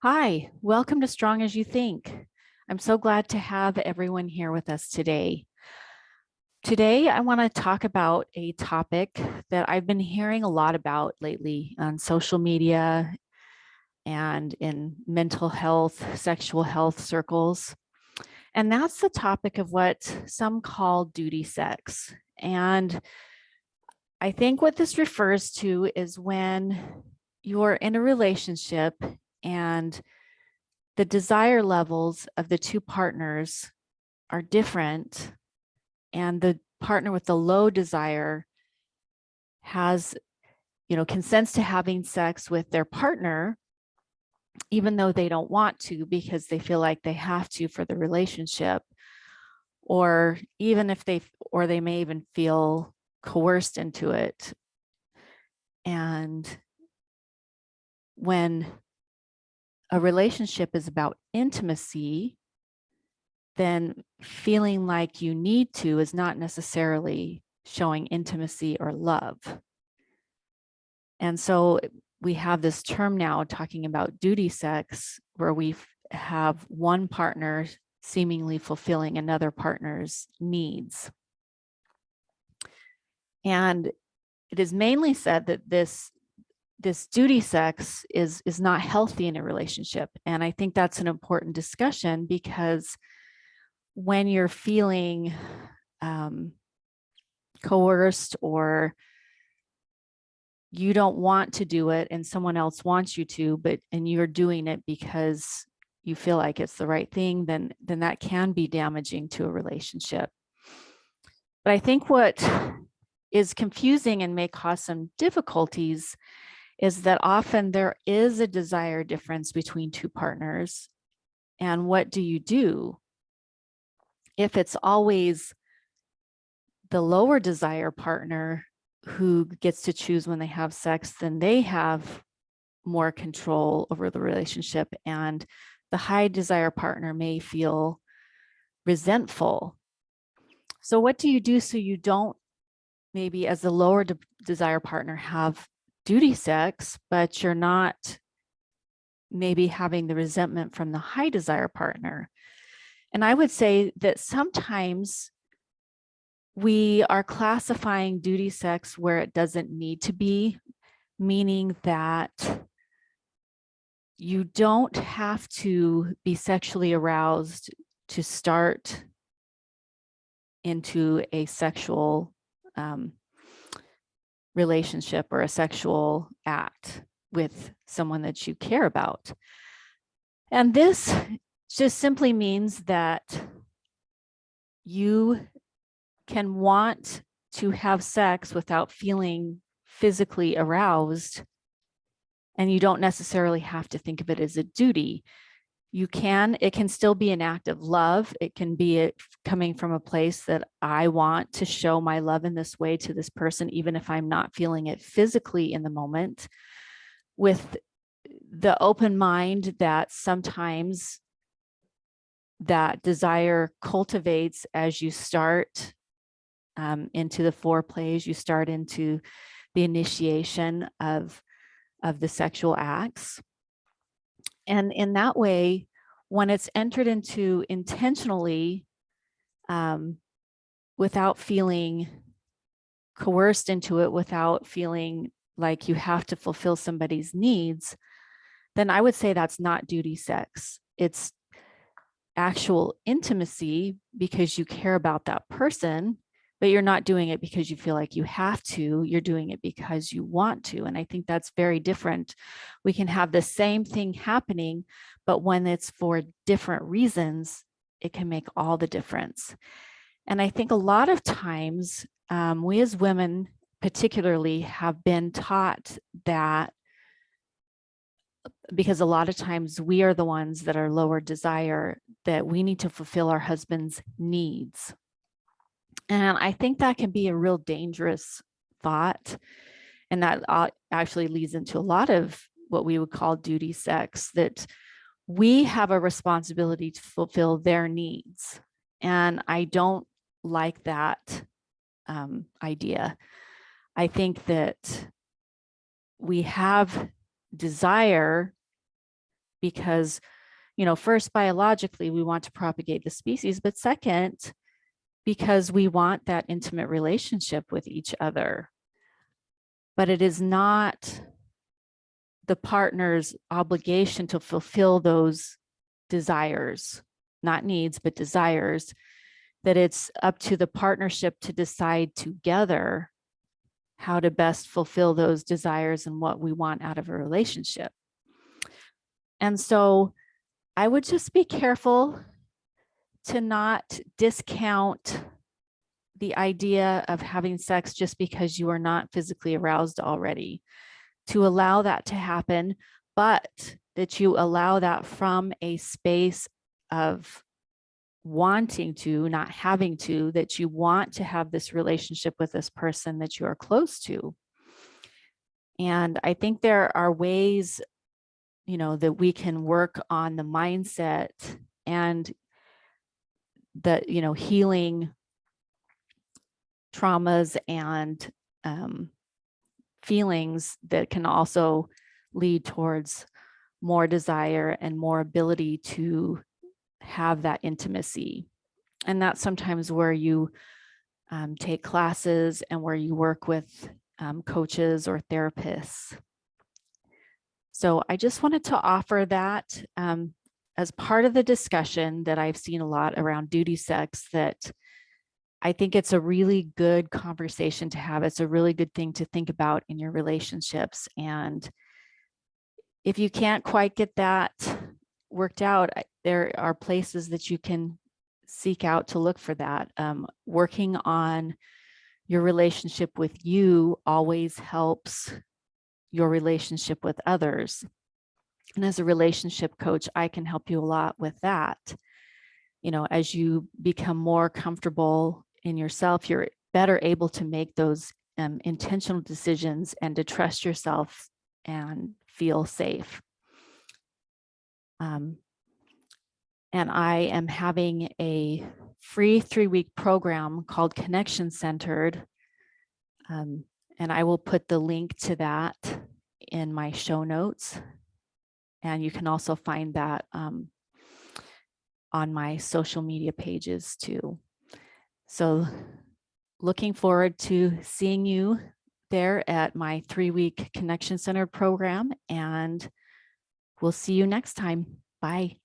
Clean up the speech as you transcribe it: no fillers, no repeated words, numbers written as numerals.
Hi, welcome to Strong as You Think. I'm so glad to have everyone here with us today. Today, I want to talk about a topic that I've been hearing a lot about lately on social media and in mental health, sexual health circles. And that's the topic of what some call duty sex. And I think what this refers to is when you're in a relationship and the desire levels of the two partners are different, and the partner with the low desire has, consents to having sex with their partner, even though they don't want to because they feel like they have to for the relationship, or even if they may even feel coerced into it. And when a relationship is about intimacy, then feeling like you need to is not necessarily showing intimacy or love. And so we have this term now talking about duty sex, where we have one partner seemingly fulfilling another partner's needs. And it is mainly said that this duty sex is not healthy in a relationship. And I think that's an important discussion, because when you're feeling coerced, or you don't want to do it and someone else wants you to, and you're doing it because you feel like it's the right thing, then that can be damaging to a relationship. But I think what is confusing and may cause some difficulties is that often there is a desire difference between two partners. And what do you do if it's always the lower desire partner who gets to choose when they have sex? Then they have more control over the relationship, and the high desire partner may feel resentful. So what do you do so you don't, maybe as the lower desire partner, have duty sex, but you're not maybe having the resentment from the high desire partner? And I would say that sometimes we are classifying duty sex where it doesn't need to be, meaning that you don't have to be sexually aroused to start into a sexual relationship or a sexual act with someone that you care about. And this just simply means that you can want to have sex without feeling physically aroused, and you don't necessarily have to think of it as a duty. It can still be an act of love. It can be coming from a place that I want to show my love in this way to this person, even if I'm not feeling it physically in the moment, with the open mind that sometimes that desire cultivates as you start into the foreplay, as you start into the initiation of the sexual acts. And in that way, when it's entered into intentionally, without feeling coerced into it, without feeling like you have to fulfill somebody's needs, then I would say that's not duty sex. It's actual intimacy because you care about that person, but you're not doing it because you feel like you have to. You're doing it because you want to. And I think that's very different. We can have the same thing happening, but when it's for different reasons, it can make all the difference. And I think a lot of times we as women particularly have been taught that, because a lot of times we are the ones that are lower desire, that we need to fulfill our husband's needs. And I think that can be a real dangerous thought. And that actually leads into a lot of what we would call duty sex, that we have a responsibility to fulfill their needs. And I don't like that idea. I think that we have desire because, first, biologically, we want to propagate the species, but second, because we want that intimate relationship with each other. But it is not the partner's obligation to fulfill those desires, not needs, but desires, that it's up to the partnership to decide together how to best fulfill those desires and what we want out of a relationship. And so I would just be careful to not discount the idea of having sex just because you are not physically aroused already, to allow that to happen, but that you allow that from a space of wanting to, not having to, that you want to have this relationship with this person that you are close to. And I think there are ways, that we can work on the mindset and the, healing traumas and feelings that can also lead towards more desire and more ability to have that intimacy. And that's sometimes where you take classes and where you work with coaches or therapists. So I just wanted to offer that as part of the discussion that I've seen a lot around duty sex, that I think it's a really good conversation to have. It's a really good thing to think about in your relationships. And if you can't quite get that worked out, there are places that you can seek out to look for that. Working on your relationship with you always helps your relationship with others. And as a relationship coach, I can help you a lot with that. As you become more comfortable in yourself, you're better able to make those intentional decisions and to trust yourself and feel safe. And I am having a free 3-week program called Connection Centered. And I will put the link to that in my show notes. And you can also find that on my social media pages too. So looking forward to seeing you there at my 3-week Connection Centered program, and we'll see you next time. Bye.